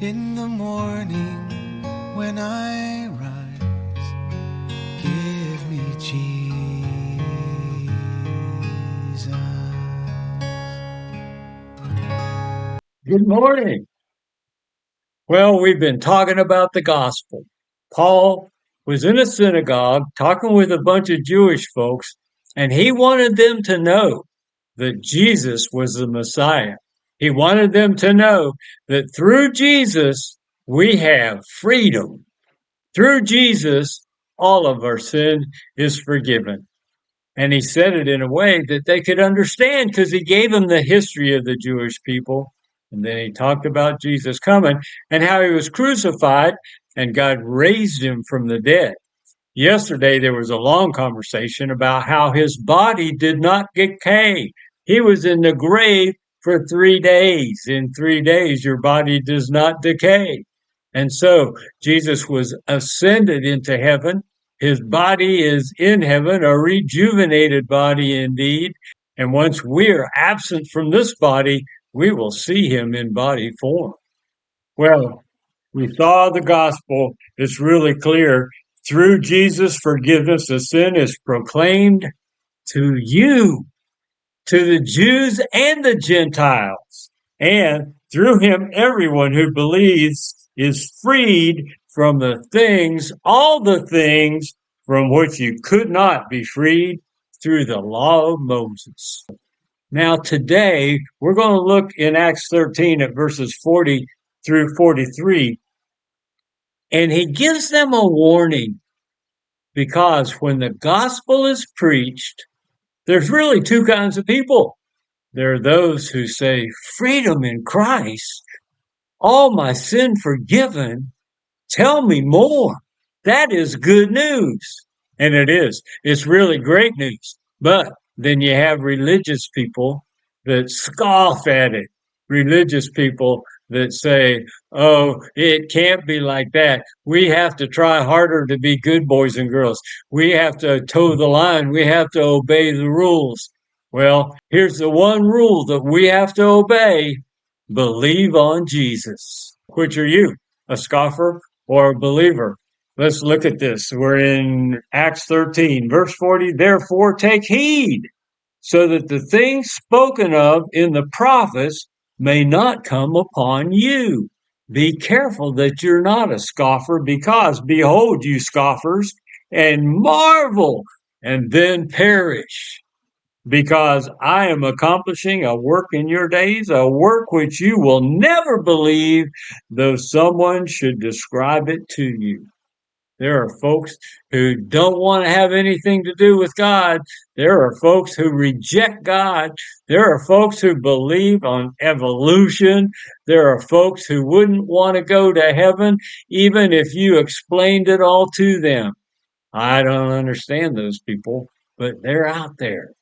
In the morning when I rise, give me Jesus. Good morning. Well, we've been talking about the gospel. Paul was in a synagogue talking with a bunch of Jewish folks, and he wanted them to know that Jesus was the Messiah. He wanted them to know that through Jesus, we have freedom. Through Jesus, all of our sin is forgiven. And he said it in a way that they could understand because he gave them the history of the Jewish people. And then he talked about Jesus coming and how he was crucified and God raised him from the dead. Yesterday, there was a long conversation about how his body did not decay. He was in the grave for 3 days. In 3 days, your body does not decay. And so Jesus was ascended into heaven. His body is in heaven, a rejuvenated body indeed. And once we are absent from this body, we will see him in body form. Well, we saw the gospel. It's really clear. Through Jesus, forgiveness of sin is proclaimed to you, to the Jews and the Gentiles. And through him, everyone who believes is freed from the things, all the things from which you could not be freed through the law of Moses. Now, today, we're going to look in Acts 13 at verses 40 through 43. And he gives them a warning because when the gospel is preached, there's really two kinds of people. There are those who say, freedom in Christ, all my sin forgiven, tell me more. That is good news. And it is. It's really great news. But then you have religious people that scoff at it. Religious people that say, oh, it can't be like that. We have to try harder to be good boys and girls. We have to toe the line. We have to obey the rules. Well, here's the one rule that we have to obey. Believe on Jesus. Which are you, a scoffer or a believer? Let's look at this. We're in Acts 13, verse 40. Therefore, take heed so that the things spoken of in the prophets may not come upon you. Be careful that you're not a scoffer, because behold, you scoffers, and marvel, and then perish. Because I am accomplishing a work in your days, a work which you will never believe, though someone should describe it to you. There are folks who don't want to have anything to do with God. There are folks who reject God. There are folks who believe on evolution. There are folks who wouldn't want to go to heaven, even if you explained it all to them. I don't understand those people, but they're out there.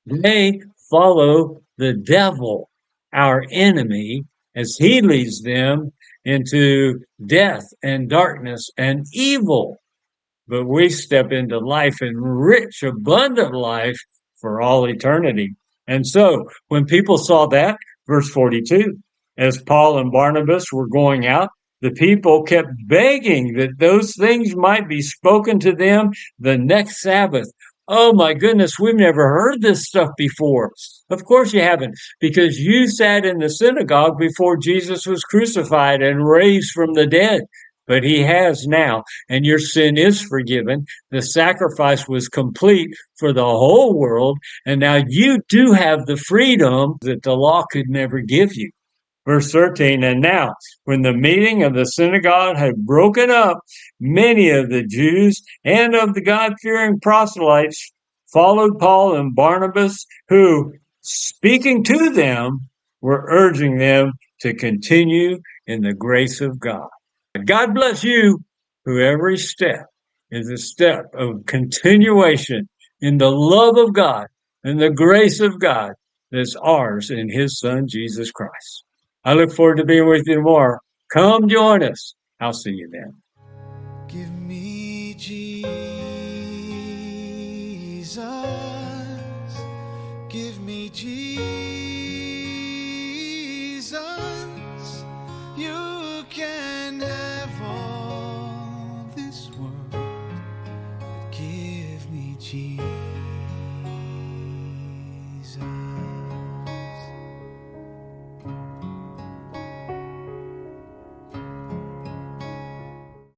They follow the devil, our enemy, as he leads them into death and darkness and evil. But we step into life, and rich, abundant life for all eternity. And so when people saw that, verse 42, as Paul and Barnabas were going out, the people kept begging that those things might be spoken to them the next Sabbath. Oh my goodness, we've never heard this stuff before. Of course you haven't, because you sat in the synagogue before Jesus was crucified and raised from the dead. But he has now, and your sin is forgiven. The sacrifice was complete for the whole world, and now you do have the freedom that the law could never give you. Verse 13, and now, when the meeting of the synagogue had broken up, many of the Jews and of the God-fearing proselytes followed Paul and Barnabas, who, speaking to them, were urging them to continue in the grace of God. God bless you, who every step is a step of continuation in the love of God and the grace of God that's ours in his Son, Jesus Christ. I look forward to being with you tomorrow. Come join us. I'll see you then. Give me Jesus. Give me Jesus. You can this world, but give me Jesus.